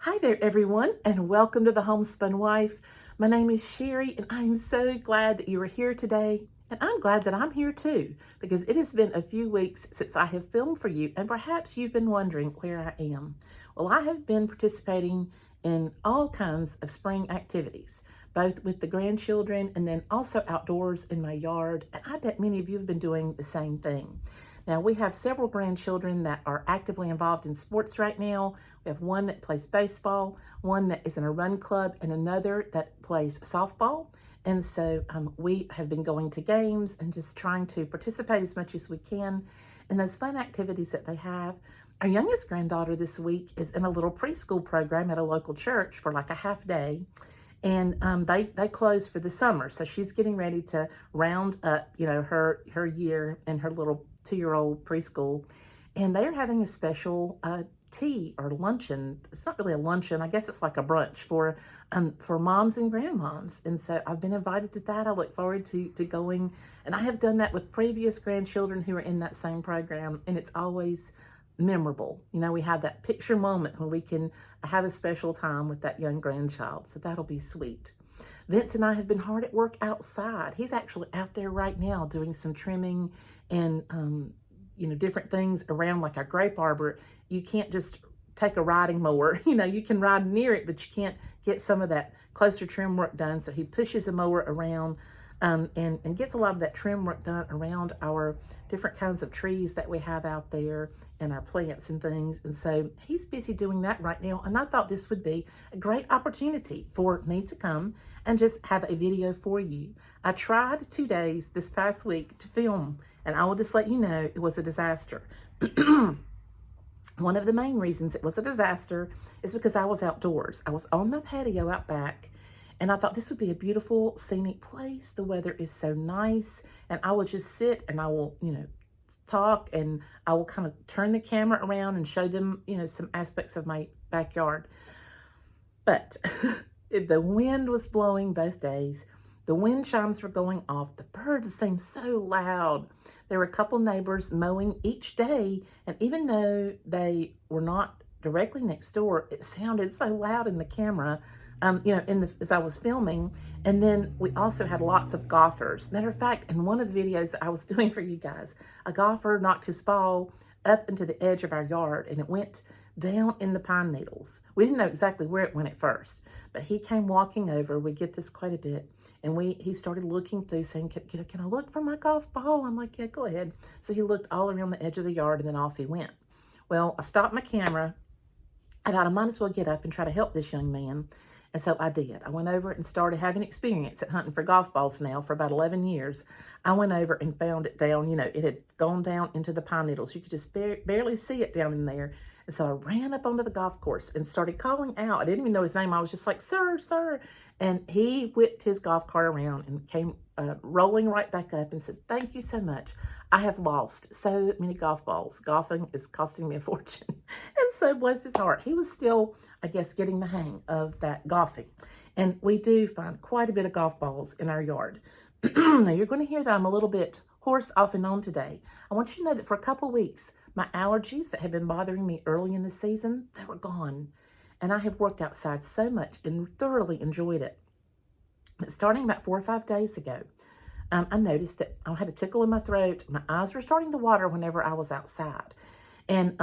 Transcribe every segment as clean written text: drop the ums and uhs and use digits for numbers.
Hi there, everyone, and welcome to the Homespun Wife. My name is Sherry, and I'm so glad that you are here today. And I'm glad that I'm here too, because it has been a few weeks since I have filmed for you, and perhaps you've been wondering where I am. Well, I have been participating in all kinds of spring activities, both with the grandchildren and then also outdoors in my yard, and I bet many of you have been doing the same thing. Now, we have several grandchildren that are actively involved in sports right now. We have one that plays baseball, one that is in a run club, and another that plays softball. And so we have been going to games and just trying to participate as much as we can in those fun activities that they have. Our youngest granddaughter this week is in a little preschool program at a local church for like a half day. And they close for the summer, so she's getting ready to round up, her year in her little 2-year-old preschool, and they are having a special tea or luncheon. It's not really a luncheon, I guess it's like a brunch for moms and grandmoms. And so I've been invited to that. I look forward to going, and I have done that with previous grandchildren who are in that same program, and it's always memorable. We have that picture moment when we can have a special time with that young grandchild. So that'll be sweet. Vince and I have been hard at work outside. He's actually out there right now doing some trimming and, different things around like our grape arbor. You can't just take a riding mower. You can ride near it, but you can't get some of that closer trim work done. So he pushes the mower around and gets a lot of that trim work done around our different kinds of trees that we have out there and our plants and things. And so he's busy doing that right now. And I thought this would be a great opportunity for me to come and just have a video for you. I tried 2 days this past week to film, and I will just let you know it was a disaster. One of the main reasons it was a disaster is because I was outdoors. I was on my patio out back, and I thought this would be a beautiful scenic place. The weather is so nice, and I will just sit and I will, talk, and I will kind of turn the camera around and show them, some aspects of my backyard. But the wind was blowing both days. The wind chimes were going off. The birds seemed so loud. There were a couple neighbors mowing each day, and even though they were not directly next door, it sounded so loud in the camera, as I was filming. And then we also had lots of golfers. Matter of fact, in one of the videos that I was doing for you guys, a golfer knocked his ball up into the edge of our yard, and it went down in the pine needles. We didn't know exactly where it went at first, but he came walking over. We get this quite a bit, and he started looking through, saying, can I look for my golf ball? I'm like, yeah, go ahead. So he looked all around the edge of the yard, and then off he went. Well, I stopped my camera. I thought I might as well get up and try to help this young man. And so I did. I went over and started having experience at hunting for golf balls now for about 11 years. I went over and found it down, it had gone down into the pine needles. You could just barely see it down in there. And so I ran up onto the golf course and started calling out. I didn't even know his name. I was just like, sir, sir. And he whipped his golf cart around and came rolling right back up and said, thank you so much. I have lost so many golf balls. Golfing is costing me a fortune. And so bless his heart, he was still, I guess, getting the hang of that golfing. And we do find quite a bit of golf balls in our yard. Now you're going to hear that I'm a little bit hoarse off and on today. I want you to know that for a couple weeks, my allergies that have been bothering me early in the season, they were gone. And I have worked outside so much and thoroughly enjoyed it. But starting about 4 or 5 days ago, I noticed that I had a tickle in my throat. My eyes were starting to water whenever I was outside. And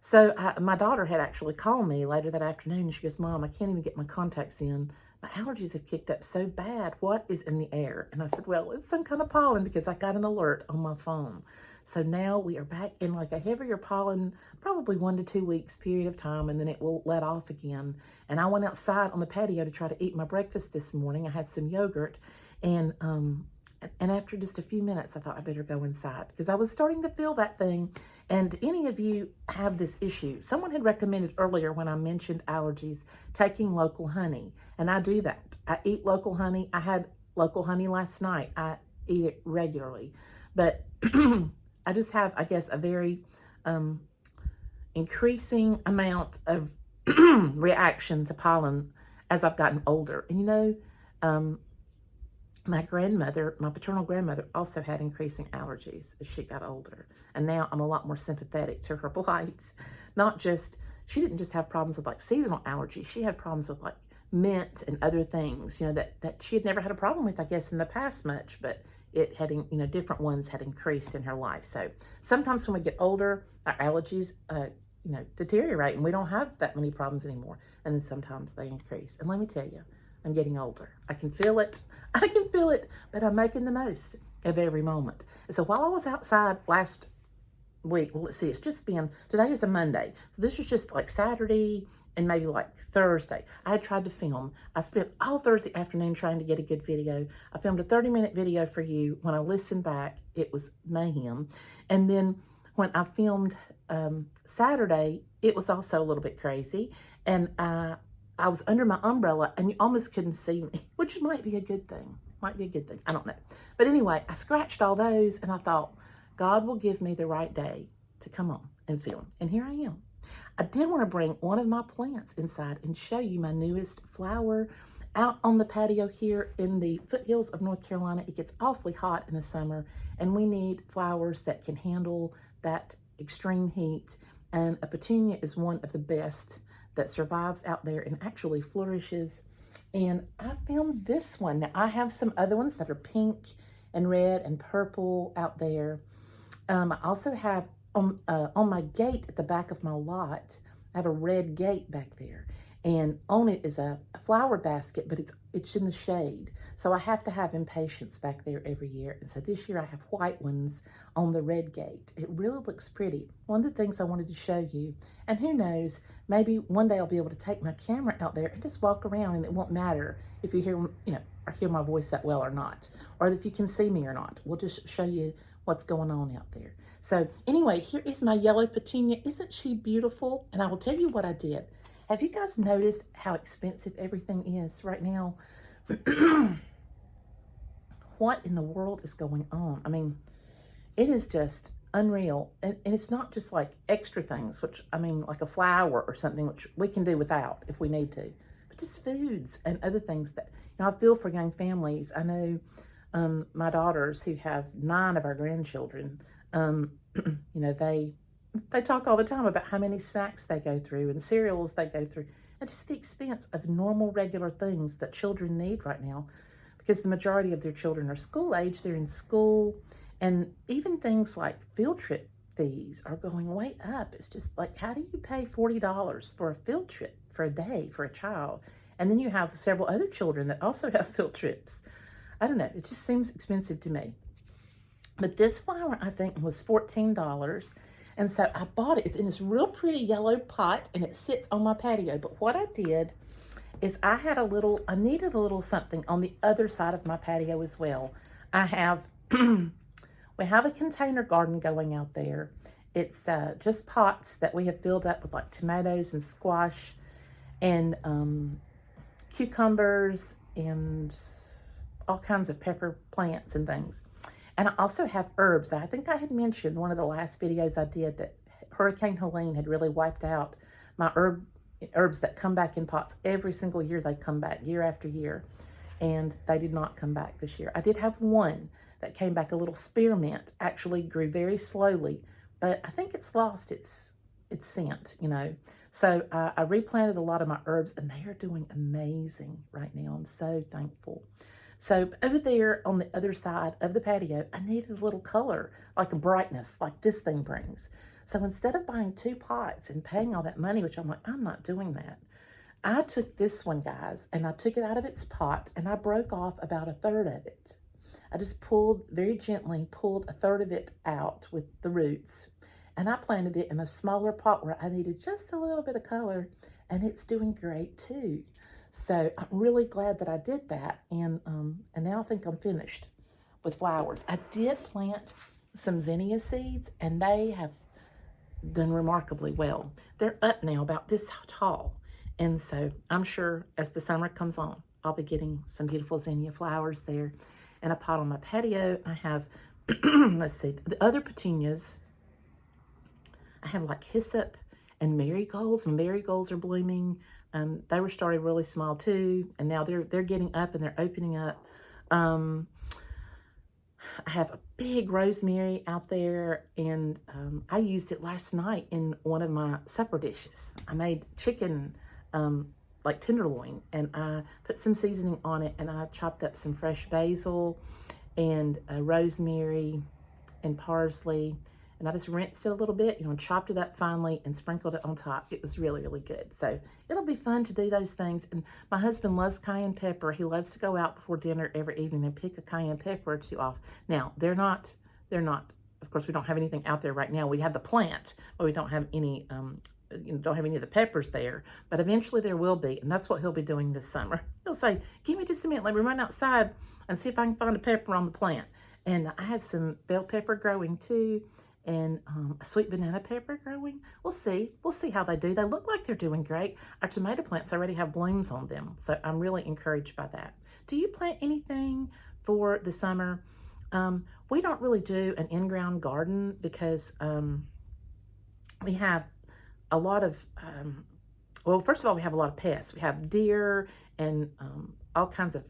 so my daughter had actually called me later that afternoon, and she goes, Mom, I can't even get my contacts in. My allergies have kicked up so bad. What is in the air? And I said, well, it's some kind of pollen, because I got an alert on my phone. So now we are back in like a heavier pollen, probably 1 to 2 weeks period of time, and then it will let off again. And I went outside on the patio to try to eat my breakfast this morning. I had some yogurt, and after just a few minutes, I thought I better go inside because I was starting to feel that thing. And any of you have this issue? Someone had recommended earlier when I mentioned allergies, taking local honey. And I do that. I eat local honey. I had local honey last night. I eat it regularly. But I just have, I guess, a very increasing amount of reaction to pollen as I've gotten older. And my grandmother, my paternal grandmother, also had increasing allergies as she got older. And now I'm a lot more sympathetic to her plights. Not just she didn't just have problems with like seasonal allergies. She had problems with like mint and other things, you know, that she had never had a problem with, I guess, in the past much, but it had, you know, different ones had increased in her life. So sometimes when we get older, our allergies, you know, deteriorate and we don't have that many problems anymore. And then sometimes they increase. And let me tell you, I'm getting older. I can feel it. I can feel it, but I'm making the most of every moment. And so while I was outside last week, well, let's see, it's just been, today is a Monday. So this was just like Saturday and maybe like Thursday. I had tried to film. I spent all Thursday afternoon trying to get a good video. I filmed a 30-minute video for you. When I listened back, it was mayhem. And then when I filmed Saturday, it was also a little bit crazy. And I was under my umbrella and you almost couldn't see me, which might be a good thing. Might be a good thing. I don't know. But anyway, I scratched all those and I thought, God will give me the right day to come on and film. And here I am. I did want to bring one of my plants inside and show you my newest flower out on the patio here in the foothills of North Carolina. It gets awfully hot in the summer and we need flowers that can handle that extreme heat. And a petunia is one of the best that survives out there and actually flourishes. And I found this one. Now I have some other ones that are pink and red and purple out there. I also have on my gate at the back of my lot, I have a red gate back there. And on it is a flower basket, but it's in the shade. So I have to have impatiens back there every year. And so this year I have white ones on the red gate. It really looks pretty. One of the things I wanted to show you, and who knows, maybe one day I'll be able to take my camera out there and just walk around and it won't matter if you hear, you know, or hear my voice that well or not, or if you can see me or not. We'll just show you what's going on out there. So anyway, here is my yellow petunia. Isn't she beautiful? And I will tell you what I did. Have you guys noticed how expensive everything is right now? What in the world is going on? I mean, it is just unreal. And it's not just like extra things, which, I mean, like a flower or something, which we can do without if we need to, but just foods and other things that, you know, I feel for young families. I know my daughters who have 9 of our grandchildren, you know, they talk all the time about how many snacks they go through and cereals they go through, and just the expense of normal, regular things that children need right now, because the majority of their children are school age, they're in school, and even things like field trip fees are going way up. It's just like, how do you pay $40 for a field trip for a day for a child? And then you have several other children that also have field trips. I don't know, it just seems expensive to me. But this flower, I think, was $14. And so I bought it. It's in this real pretty yellow pot and it sits on my patio. But what I did is I needed a little something on the other side of my patio as well. I have, we have a container garden going out there. It's just pots that we have filled up with like tomatoes and squash and cucumbers and all kinds of pepper plants and things. And I also have herbs. I think I had mentioned one of the last videos I did that Hurricane Helene had really wiped out my herbs that come back in pots. Every single year they come back, year after year. And they did not come back this year. I did have one that came back, a little spearmint, actually grew very slowly, but I think it's lost its scent, you know. So I replanted a lot of my herbs and they are doing amazing right now. I'm so thankful. So over there on the other side of the patio, I needed a little color, like a brightness, like this thing brings. So instead of buying 2 pots and paying all that money, which I'm like, I'm not doing that. I took this one, guys, and I took it out of its pot and I broke off about 1/3 of it. I just very gently pulled 1/3 of it out with the roots. And I planted it in a smaller pot where I needed just a little bit of color, and it's doing great too. So I'm really glad that I did that, and now I think I'm finished with flowers. I did plant some zinnia seeds, and they have done remarkably well. They're up now about this tall, and so I'm sure as the summer comes on, I'll be getting some beautiful zinnia flowers there. In a pot on my patio, I have, let's see, the other petunias. I have like hyssop and marigolds. Marigolds are blooming. They were starting really small too, and now they're getting up and they're opening up. I have a big rosemary out there, and I used it last night in one of my supper dishes. I made chicken, like tenderloin, and I put some seasoning on it, and I chopped up some fresh basil and rosemary and parsley, and I just rinsed it a little bit, chopped it up finely and sprinkled it on top. It was really, really good. So it'll be fun to do those things. And my husband loves cayenne pepper. He loves to go out before dinner every evening and pick a cayenne pepper or two off. Now, they're not, of course, we don't have anything out there right now. We have the plant, but we don't have any, don't have any of the peppers there, but eventually there will be, and that's what he'll be doing this summer. He'll say, give me just a minute, let me run outside and see if I can find a pepper on the plant. And I have some bell pepper growing too, and a sweet banana pepper growing. We'll see how they do. They look like they're doing great. Our tomato plants already have blooms on them, so I'm really encouraged by that. Do you plant anything for the summer? We don't really do an in-ground garden because we have a lot of, well, first of all, we have a lot of pests. We have deer and all kinds of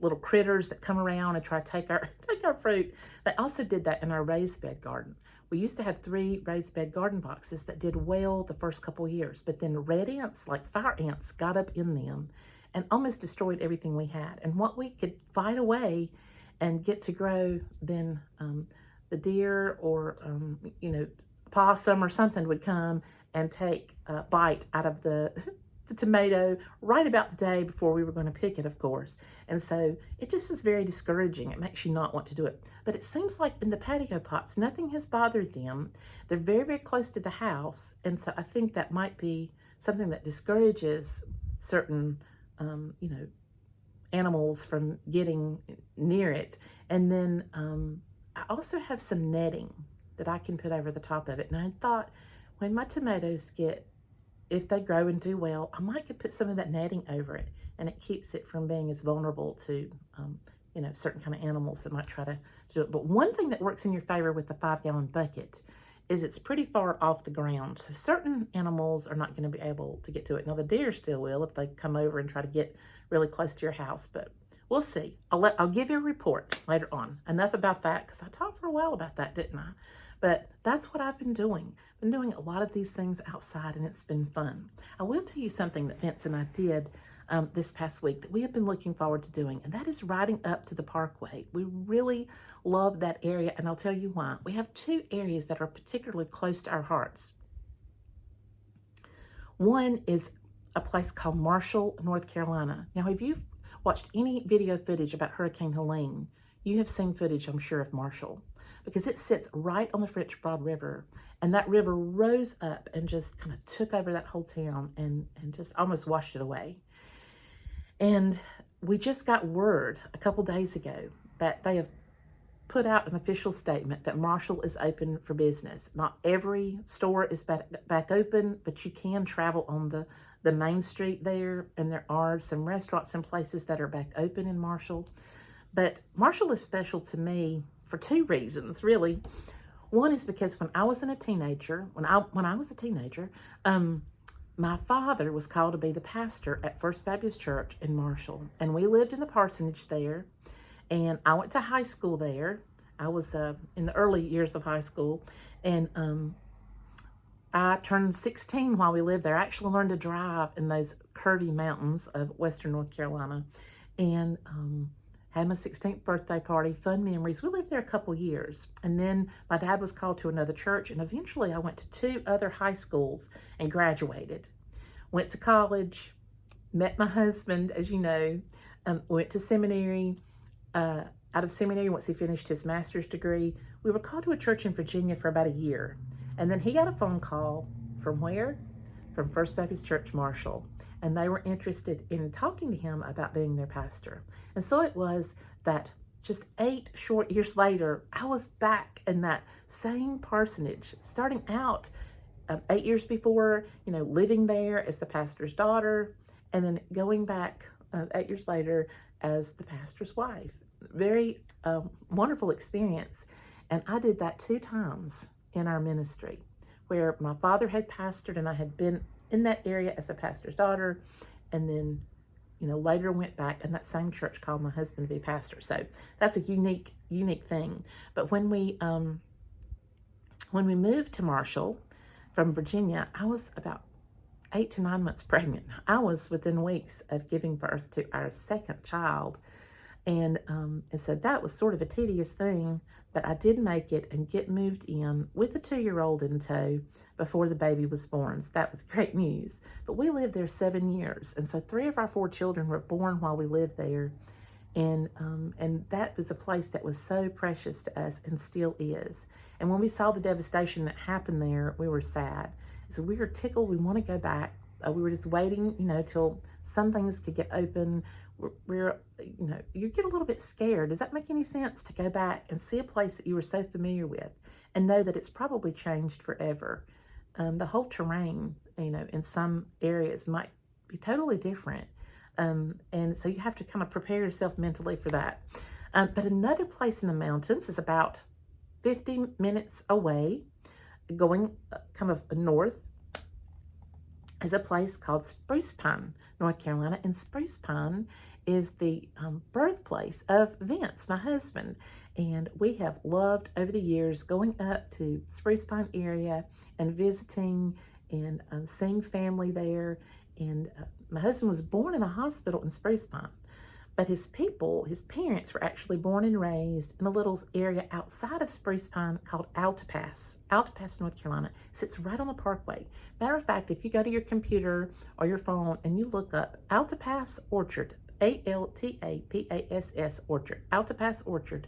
little critters that come around and try to take our fruit. They also did that in our raised bed garden. We used to have 3 raised bed garden boxes that did well the first couple years, but then red ants, like fire ants, got up in them and almost destroyed everything we had. And what we could fight away and get to grow, then the deer or possum or something would come and take a bite out of the tomato right about the day before we were going to pick it, of course. And so it just was very discouraging. It makes you not want to do it. But it seems like in the patio pots, nothing has bothered them. They're very, very close to the house. And so I think that might be something that discourages certain, animals from getting near it. And then I also have some netting that I can put over the top of it. And I thought, when my tomatoes if they grow and do well, I might could put some of that netting over it, and it keeps it from being as vulnerable to, certain kind of animals that might try to do it. But one thing that works in your favor with the 5-gallon bucket is it's pretty far off the ground. So certain animals are not going to be able to get to it. Now the deer still will if they come over and try to get really close to your house, but we'll see. I'll give you a report later on. Enough about that, because I talked for a while about that, didn't I? But that's what I've been doing. I've been doing a lot of these things outside, and it's been fun. I will tell you something that Vince and I did this past week that we have been looking forward to doing, and that is riding up to the Parkway. We really love that area, and I'll tell you why. We have 2 areas that are particularly close to our hearts. One is a place called Marshall, North Carolina. Now, if you've watched any video footage about Hurricane Helene, you have seen footage, I'm sure, of Marshall, because it sits right on the French Broad River, and that river rose up and just kind of took over that whole town and just almost washed it away. And we just got word a couple days ago that they have put out an official statement that Marshall is open for business. Not every store is back open, but you can travel on the main street there, and there are some restaurants and places that are back open in Marshall. But Marshall is special to me for 2 reasons, really. One is because when I was a teenager, my father was called to be the pastor at First Baptist Church in Marshall, and we lived in the parsonage there, and I went to high school there. I was in the early years of high school, and I turned 16 while we lived there. I actually learned to drive in those curvy mountains of Western North Carolina, and had my 16th birthday party, fun memories. We lived there a couple years, and then my dad was called to another church, and eventually I went to 2 other high schools and graduated. Went to college, met my husband, as you know, went to seminary. Out of seminary, once he finished his master's degree, we were called to a church in Virginia for about a year, and then he got a phone call from where? From First Baptist Church, Marshall. And they were interested in talking to him about being their pastor. And so it was that just 8 short years later, I was back in that same parsonage, starting out 8 years before, living there as the pastor's daughter, and then going back 8 years later as the pastor's wife. Very wonderful experience. And I did that 2 times in our ministry, where my father had pastored and I had been in that area as a pastor's daughter, and then later went back, and that same church called my husband to be pastor. So that's a unique thing. But when we moved to Marshall from Virginia, I was about 8 to 9 months pregnant. I was within weeks of giving birth to our second child. And so that was sort of a tedious thing, but I did make it and get moved in with a 2-year-old in tow before the baby was born. So that was great news. But we lived there 7 years. And so 3 of our 4 children were born while we lived there. And that was a place that was so precious to us and still is. And when we saw the devastation that happened there, we were sad. So we were tickled. We want to go back. We were just waiting, till some things could get open. You get a little bit scared. Does that make any sense, to go back and see a place that you were so familiar with and know that it's probably changed forever? The whole terrain, in some areas might be totally different. And so you have to kind of prepare yourself mentally for that. But another place in the mountains is about 50 minutes away, going kind of north, is a place called Spruce Pine, North Carolina. And Spruce Pine is the birthplace of Vince, my husband. And we have loved over the years going up to Spruce Pine area and visiting and seeing family there. And my husband was born in a hospital in Spruce Pine, but his parents were actually born and raised in a little area outside of Spruce Pine called Altapass, North Carolina. It sits right on the parkway. Matter of fact, if you go to your computer or your phone and you look up Altapass Orchard, Altapass Orchard, Altapass Orchard,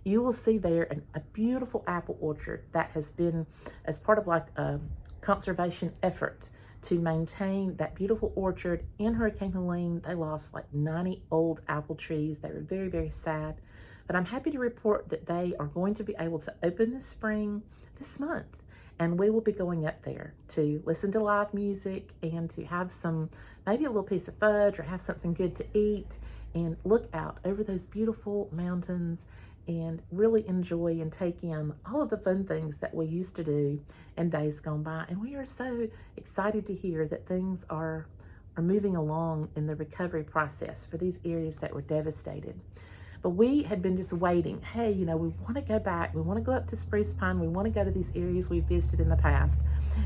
you will see there a beautiful apple orchard that has been as part of like a conservation effort to maintain that beautiful orchard. In Hurricane Helene, they lost like 90 old apple trees. They were very, very sad. But I'm happy to report that they are going to be able to open this spring, this month. And we will be going up there to listen to live music and to have maybe a little piece of fudge or have something good to eat and look out over those beautiful mountains and really enjoy and take in all of the fun things that we used to do in days gone by. And we are so excited to hear that things are moving along in the recovery process for these areas that were devastated. But we had been just waiting. Hey, we want to go back. We want to go up to Spruce Pine. We want to go to these areas we've visited in the past.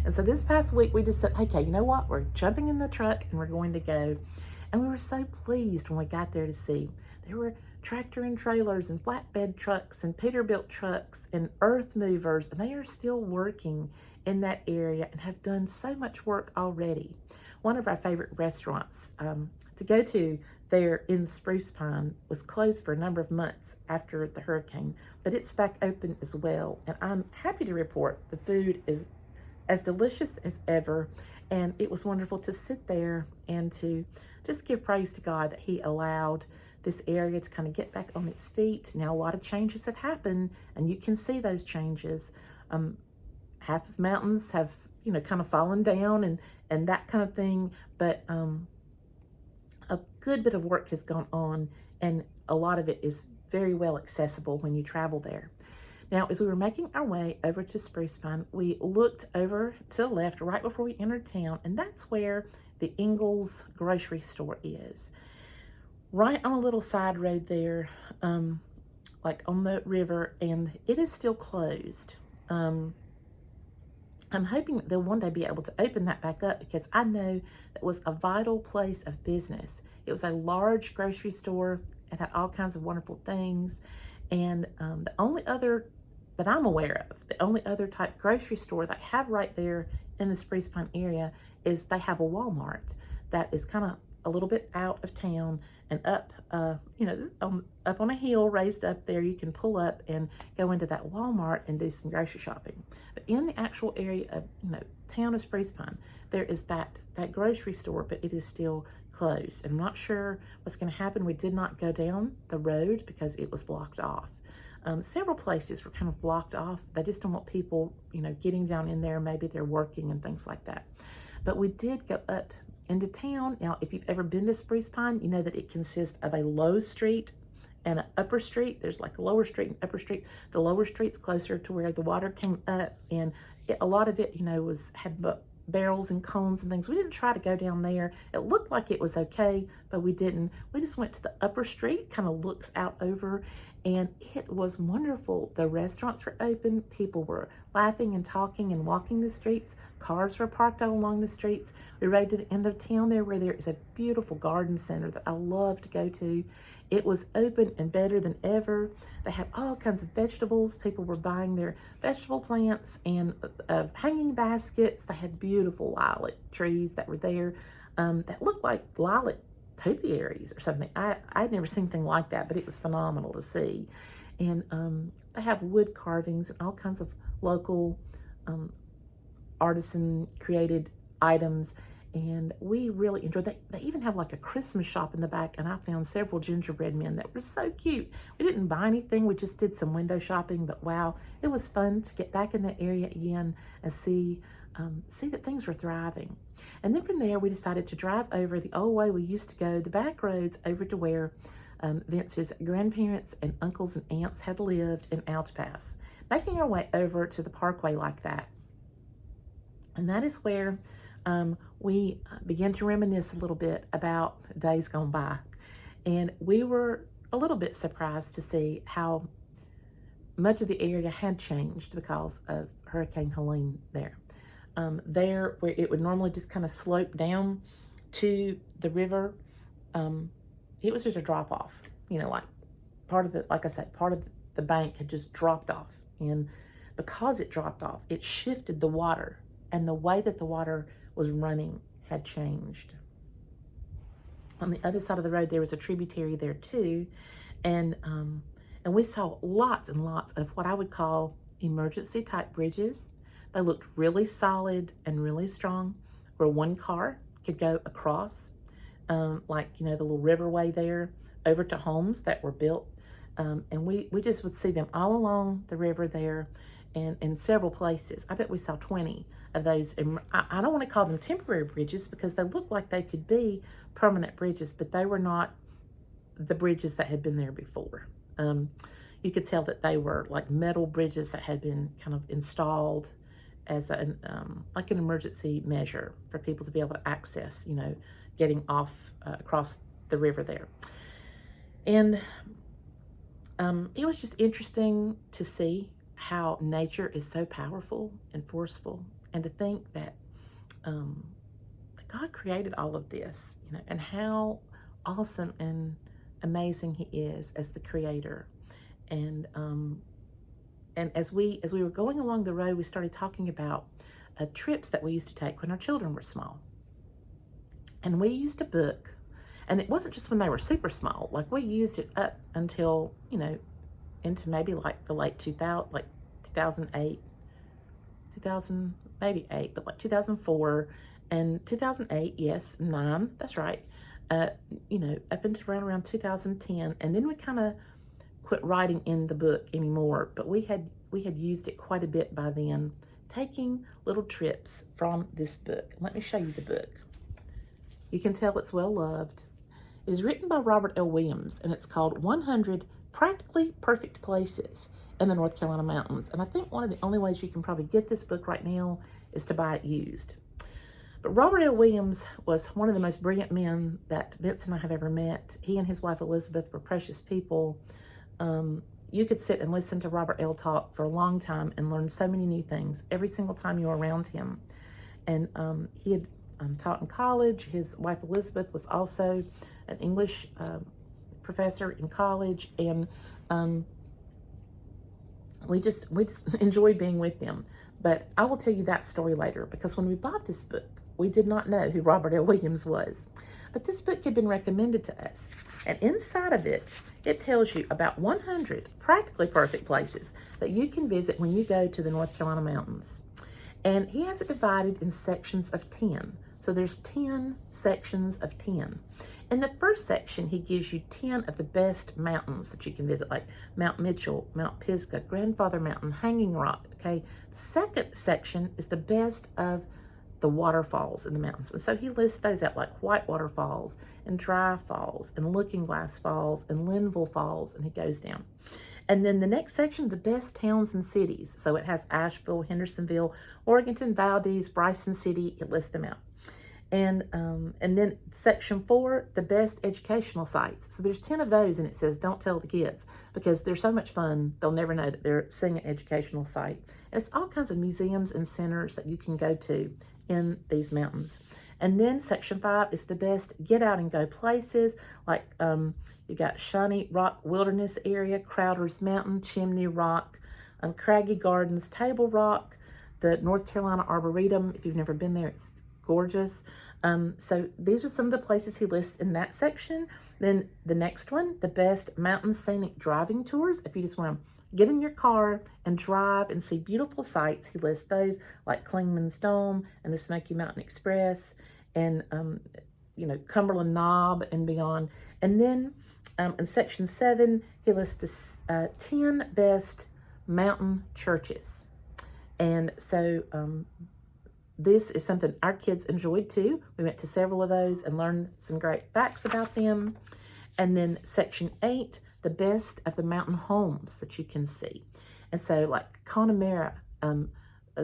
And so this past week, we just said, okay, you know what? We're jumping in the truck and we're going to go. And we were so pleased when we got there to see. There were tractor and trailers and flatbed trucks and Peterbilt trucks and earth movers, and they are still working in that area and have done so much work already. One of our favorite restaurants to go to there in Spruce Pine was closed for a number of months after the hurricane, but it's back open as well. And I'm happy to report the food is as delicious as ever. And it was wonderful to sit there and to just give praise to God that He allowed this area to kind of get back on its feet. Now, a lot of changes have happened, and you can see those changes. Half of the mountains have, kind of fallen down and that kind of thing. But a good bit of work has gone on, and a lot of it is very well accessible when you travel there. Now, as we were making our way over to Spruce Pine, we looked over to the left right before we entered town, and that's where the Ingles grocery store is. Right on a little side road there, like on the river, and it is still closed. I'm hoping that they'll one day be able to open that back up, because I know that was a vital place of business. It was a large grocery store. It had all kinds of wonderful things. And the only other that I'm aware of, the only other type grocery store that I have right there in the Spruce Pine area is they have a Walmart that is kind of a little bit out of town and up, up on a hill raised up there. You can pull up and go into that Walmart and do some grocery shopping. But in the actual area of, town of Spruce Pine, there is that grocery store, but it is still closed. I'm not sure what's going to happen. We did not go down the road because it was blocked off. Several places were kind of blocked off. They just don't want people, getting down in there. Maybe they're working and things like that. But we did go up into town. Now, if you've ever been to Spruce Pine, you know that it consists of a low street and an upper street. There's like a lower street and upper street. The lower street's closer to where the water came up, and a lot of it, had barrels and cones and things. We didn't try to go down there. It looked like it was okay, but we didn't. We just went to the upper street, kind of looks out over, and it was wonderful. The restaurants were open. People were laughing and talking and walking the streets. Cars were parked out along the streets. We rode to the end of town there where there is a beautiful garden center that I love to go to. It was open and better than ever. They had all kinds of vegetables. People were buying their vegetable plants and hanging baskets. They had beautiful lilac trees that were there that looked like lilac topiaries or something. I'd never seen anything like that, but it was phenomenal to see. And they have wood carvings and all kinds of local artisan created items. And we really enjoyed. They even have like a Christmas shop in the back, and I found several gingerbread men that were so cute. We didn't buy anything. We just did some window shopping, but wow, it was fun to get back in that area again and see that things were thriving. And then from there, we decided to drive over the old way we used to go, the back roads over to where Vince's grandparents and uncles and aunts had lived in Altipas, making our way over to the parkway like that. And that is where we began to reminisce a little bit about days gone by. And we were a little bit surprised to see how much of the area had changed because of Hurricane Helene there. There, where it would normally just kind of slope down to the river, it was just a drop off. You know, like part of it, like I said, part of the bank had just dropped off. And because it dropped off, it shifted the water, and the way that the water was running had changed. On the other side of the road, there was a tributary there too, and we saw lots and lots of what I would call emergency type bridges. They looked really solid and really strong, where one car could go across, like, you know, the little riverway there, over to homes that were built. And we just would see them all along the river there and in several places. I bet we saw 20 of those. I don't want to call them temporary bridges because they looked like they could be permanent bridges, but they were not the bridges that had been there before. You could tell that they were like metal bridges that had been kind of installed as like an emergency measure for people to be able to access, you know, getting off across the river there. And it was just interesting to see how nature is so powerful and forceful, and to think that God created all of this, you know, and how awesome and amazing He is as the Creator. And as we were going along the road, we started talking about trips that we used to take when our children were small. And we used a book, and it wasn't just when they were super small. Like, we used it up until, you know, into maybe like the late 2000, like 2008, 2000, maybe 8, but like 2004 and 2008, yes, 9, that's right. You know, up until around 2010, and then we kind of quit writing in the book anymore, but we had used it quite a bit by then, taking little trips from this book. Let me show you the book. You can tell it's well loved. It is written by Robert L. Williams, and it's called 100 Practically Perfect Places in the North Carolina Mountains. And I think one of the only ways you can probably get this book right now is to buy it used. But Robert L. Williams was one of the most brilliant men that Vince and I have ever met. He and his wife Elizabeth were precious people. You could sit and listen to Robert L. talk for a long time and learn so many new things every single time you were around him. And he had taught in college. His wife Elizabeth was also an English professor in college, and we just enjoyed being with them. But I will tell you that story later, because when we bought this book, we did not know who Robert L. Williams was. But this book had been recommended to us, and inside of it, it tells you about 100 practically perfect places that you can visit when you go to the North Carolina mountains. And he has it divided in sections of 10. So there's 10 sections of 10. In the first section, he gives you 10 of the best mountains that you can visit, like Mount Mitchell, Mount Pisgah, Grandfather Mountain, Hanging Rock, okay? The second section is the best of the waterfalls in the mountains. And so he lists those out, like Whitewater Falls and Dry Falls and Looking Glass Falls and Linville Falls, and he goes down. And then the next section, the best towns and cities. So it has Asheville, Hendersonville, Morganton, Valdez, Bryson City. It lists them out. And then section 4, the best educational sites. So there's 10 of those, and it says don't tell the kids, because they're so much fun, they'll never know that they're seeing an educational site. And it's all kinds of museums and centers that you can go to in these mountains. And then section 5 is the best get out and go places, like you got Shiny Rock Wilderness Area, Crowder's Mountain, Chimney Rock, Craggy Gardens, Table Rock, the North Carolina Arboretum. If you've never been there, it's gorgeous. So these are some of the places he lists in that section. Then the next one, the best mountain scenic driving tours. If you just want to get in your car and drive and see beautiful sights, he lists those, like Clingman's Dome and the Smoky Mountain Express and, Cumberland Knob and beyond. And then in section 7, he lists the 10 best mountain churches. And so this is something our kids enjoyed too. We went to several of those and learned some great facts about them. And then section 8, the best of the mountain homes that you can see. And so like Connemara,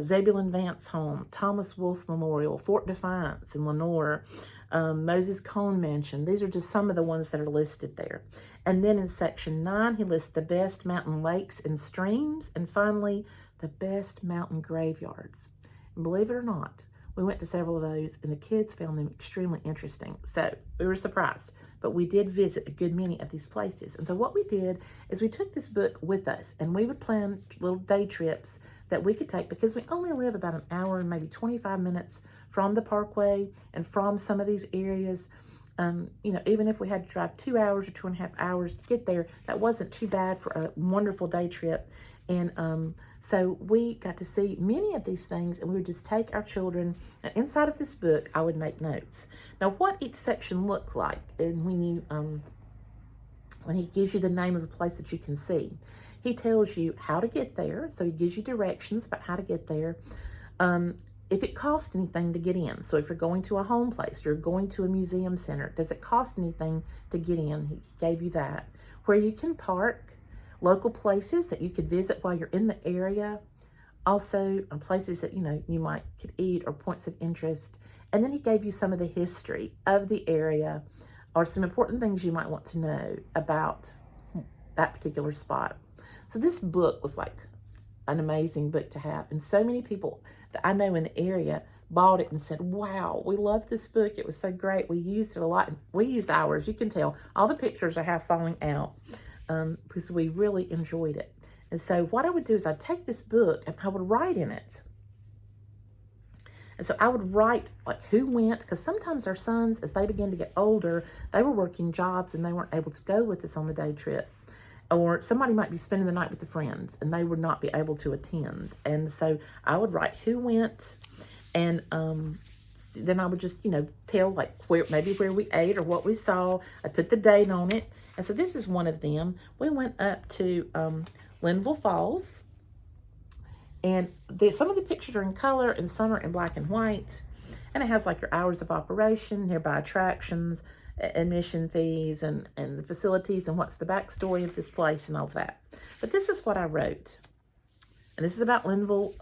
Zebulon Vance Home, Thomas Wolfe Memorial, Fort Defiance in Lenoir, Moses Cone Mansion. These are just some of the ones that are listed there. And then in section 9, he lists the best mountain lakes and streams. And finally, the best mountain graveyards. And believe it or not, we went to several of those and the kids found them extremely interesting. So we were surprised, but we did visit a good many of these places. And so what we did is we took this book with us and we would plan little day trips that we could take, because we only live about an hour and maybe 25 minutes from the parkway and from some of these areas. Even if we had to drive 2 hours or 2.5 hours to get there, that wasn't too bad for a wonderful day trip. And so we got to see many of these things, and we would just take our children, and inside of this book, I would make notes. Now, what each section looked like, and when he gives you the name of the place that you can see, he tells you how to get there. So he gives you directions about how to get there. If it costs anything to get in. So if you're going to a home place, you're going to a museum center, does it cost anything to get in? He gave you that. Where you can park, local places that you could visit while you're in the area. Also places that, you might could eat, or points of interest. And then he gave you some of the history of the area, or some important things you might want to know about that particular spot. So this book was like an amazing book to have. And so many people that I know in the area bought it and said, wow, we love this book. It was so great. We used it a lot. We used ours. You can tell all the pictures are half falling out because we really enjoyed it. And so what I would do is I'd take this book and I would write in it. And so I would write like who went, because sometimes our sons, as they began to get older, they were working jobs and they weren't able to go with us on the day trip. Or somebody might be spending the night with the friends and they would not be able to attend. And so I would write who went, and then I would just, tell like where we ate or what we saw. I put the date on it. And so this is one of them. We went up to Linville Falls, and some of the pictures are in color and some are in black and white. And it has like your hours of operation, nearby attractions, admission fees, and the facilities, and what's the backstory of this place and all of that. But this is what I wrote. And this is about Linville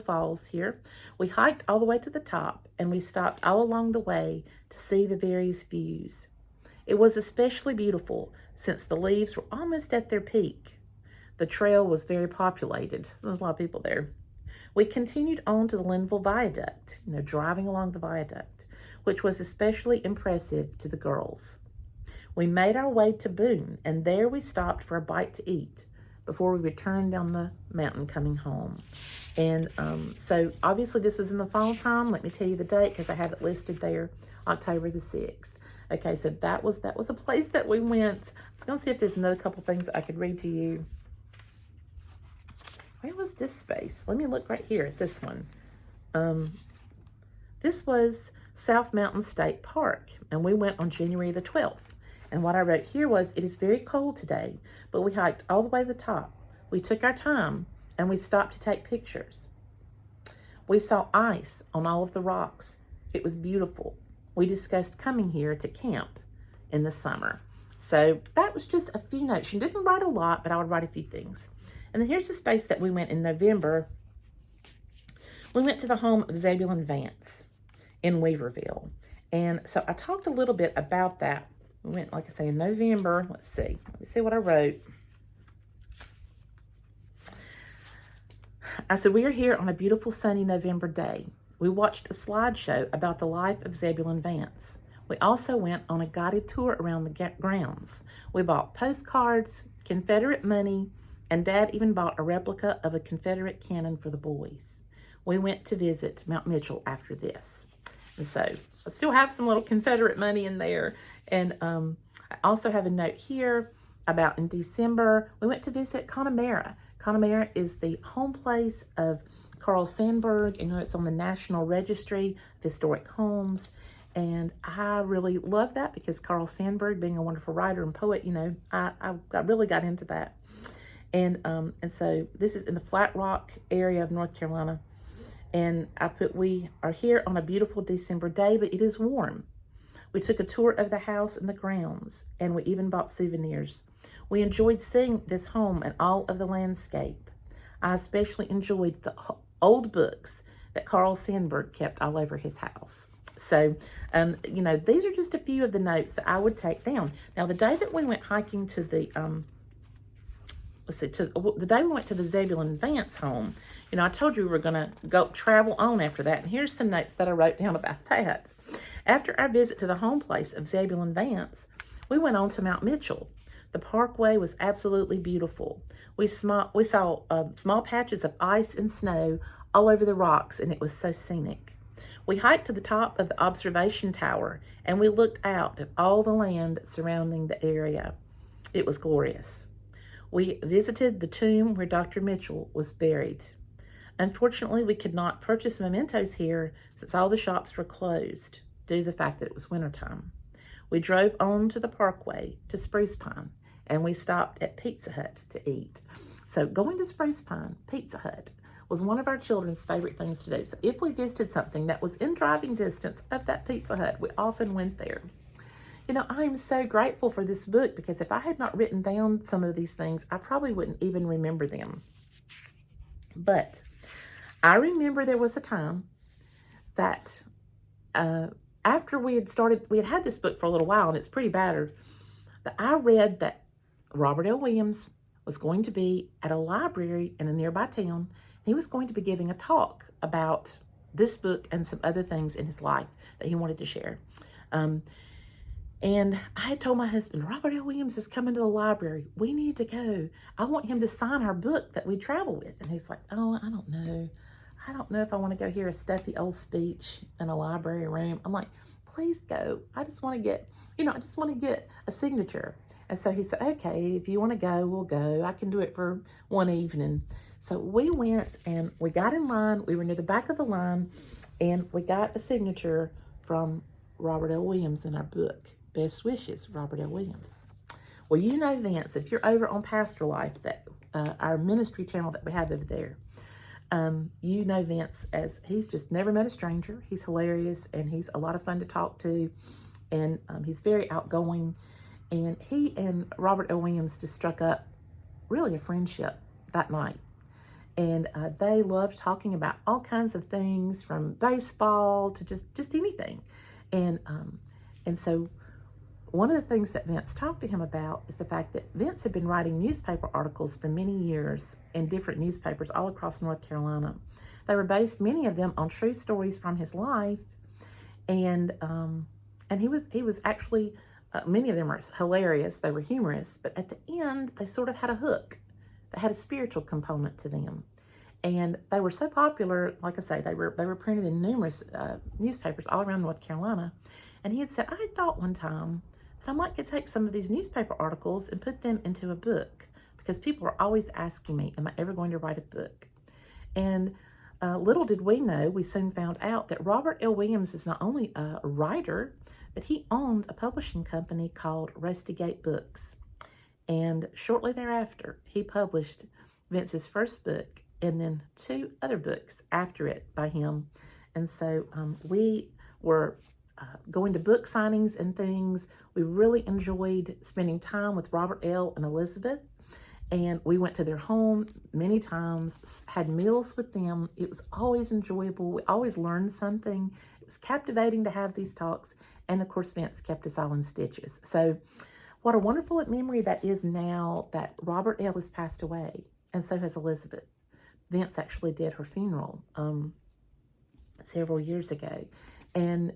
Falls here. We hiked all the way to the top, and we stopped all along the way to see the various views. It was especially beautiful since the leaves were almost at their peak. The trail was very populated. There was a lot of people there. We continued on to the Linville Viaduct, driving along the viaduct, which was especially impressive to the girls. We made our way to Boone, and there we stopped for a bite to eat before we returned down the mountain coming home. And so obviously this was in the fall time. Let me tell you the date, because I have it listed there, October the 6th. Okay, so that was a place that we went. I was going to see if there's another couple things I could read to you. Where was this space? Let me look right here at this one. This was South Mountain State Park, and we went on January the 12th. And what I wrote here was, it is very cold today, but we hiked all the way to the top. We took our time, and we stopped to take pictures. We saw ice on all of the rocks. It was beautiful. We discussed coming here to camp in the summer. So that was just a few notes. She didn't write a lot, but I would write a few things. And then here's the space that we went in November. We went to the home of Zebulon Vance in Weaverville. And so I talked a little bit about that. We went, like I say, in November. Let's see. Let me see what I wrote. I said, we are here on a beautiful sunny November day. We watched a slideshow about the life of Zebulon Vance. We also went on a guided tour around the grounds. We bought postcards, Confederate money, and Dad even bought a replica of a Confederate cannon for the boys. We went to visit Mount Mitchell after this. And so I still have some little Confederate money in there. And I also have a note here about in December, we went to visit Connemara. Connemara is the home place of Carl Sandburg. You know, it's on the National Registry of Historic Homes. And I really love that because Carl Sandburg, being a wonderful writer and poet, you know, I really got into that. And so this is in the Flat Rock area of North Carolina. And I put, we are here on a beautiful December day, but it is warm. We took a tour of the house and the grounds, and we even bought souvenirs. We enjoyed seeing this home and all of the landscape. I especially enjoyed the old books that Carl Sandburg kept all over his house. So, you know, these are just a few of the notes that I would take down. Now, the day that we went hiking to the, the day we went to the Zebulon Vance home, you know, I told you we were going to go travel on after that. And here's some notes that I wrote down about that. After our visit to the home place of Zebulon Vance, we went on to Mount Mitchell. The parkway was absolutely beautiful. We saw small patches of ice and snow all over the rocks, and it was so scenic. We hiked to the top of the observation tower, and we looked out at all the land surrounding the area. It was glorious. We visited the tomb where Dr. Mitchell was buried. Unfortunately, we could not purchase mementos here since all the shops were closed due to the fact that it was wintertime. We drove on to the parkway to Spruce Pine, and we stopped at Pizza Hut to eat. So going to Spruce Pine, Pizza Hut, was one of our children's favorite things to do. So if we visited something that was in driving distance of that Pizza Hut, we often went there. You know, I'm so grateful for this book because if I had not written down some of these things, I probably wouldn't even remember them. But I remember there was a time that after we had had this book for a little while, and it's pretty battered, that I read that Robert L. Williams was going to be at a library in a nearby town. He was going to be giving a talk about this book and some other things in his life that he wanted to share. And I had told my husband, Robert L. Williams is coming to the library. We need to go. I want him to sign our book that we travel with. And he's like, oh, I don't know. I don't know if I want to go hear a stuffy old speech in a library room. I'm like, please go. I just want to get, I just want to get a signature. And so he said, okay, if you want to go, we'll go. I can do it for one evening. So we went and we got in line. We were near the back of the line and we got a signature from Robert L. Williams in our book. Best wishes, Robert L. Williams. Well, you know, Vance, if you're over on Pastor Life, that our ministry channel that we have over there, you know Vance as he's just never met a stranger. He's hilarious and he's a lot of fun to talk to, and he's very outgoing. And he and Robert L. Williams just struck up really a friendship that night. And they loved talking about all kinds of things from baseball to just anything. And so one of the things that Vince talked to him about is the fact that Vince had been writing newspaper articles for many years in different newspapers all across North Carolina. They were based, many of them, on true stories from his life. And he was actually, many of them were hilarious. They were humorous, but at the end, they sort of had a hook. They had a spiritual component to them. And they were so popular, like I say, they were printed in numerous newspapers all around North Carolina. And he had said, I thought one time that I might could take some of these newspaper articles and put them into a book, because people are always asking me, am I ever going to write a book? And little did we know, we soon found out that Robert L. Williams is not only a writer, but he owned a publishing company called Rusty Gate Books. And shortly thereafter, he published Vince's first book, and then 2 other books after it by him. And so we were going to book signings and things. We really enjoyed spending time with Robert L. and Elizabeth. And we went to their home many times, had meals with them. It was always enjoyable. We always learned something. It was captivating to have these talks. And of course, Vince kept us all in stitches. So what a wonderful memory that is now that Robert L. has passed away, and so has Elizabeth. Vince actually did her funeral several years ago. And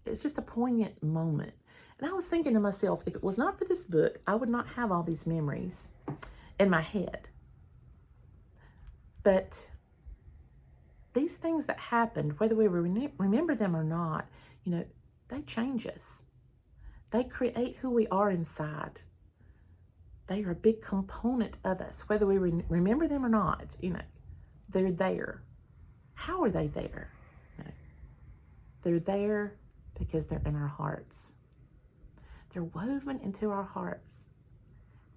it's just a poignant moment. And I was thinking to myself, if it was not for this book, I would not have all these memories in my head. But these things that happened, whether we remember them or not, they change us. They create who we are inside. They are a big component of us, whether we remember them or not. They're there. How are they there? They're there because they're in our hearts. They're woven into our hearts,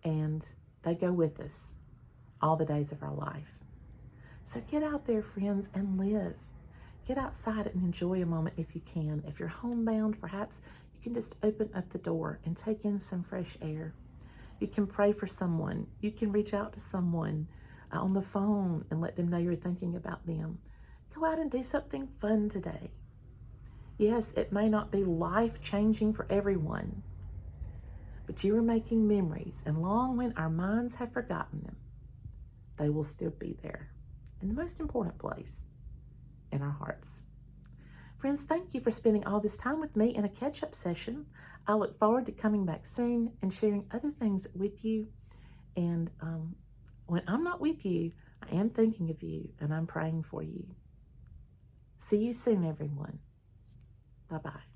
and they go with us all the days of our life. So get out there, friends, and live. Get outside and enjoy a moment if you can. If you're homebound, perhaps you can just open up the door and take in some fresh air. You can pray for someone. You can reach out to someone on the phone and let them know you're thinking about them. Go out and do something fun today. Yes, it may not be life-changing for everyone, but you are making memories, and long when our minds have forgotten them, they will still be there in the most important place, in our hearts. Friends, thank you for spending all this time with me in a catch-up session. I look forward to coming back soon and sharing other things with you. And when I'm not with you, I am thinking of you, and I'm praying for you. See you soon, everyone. Bye-bye.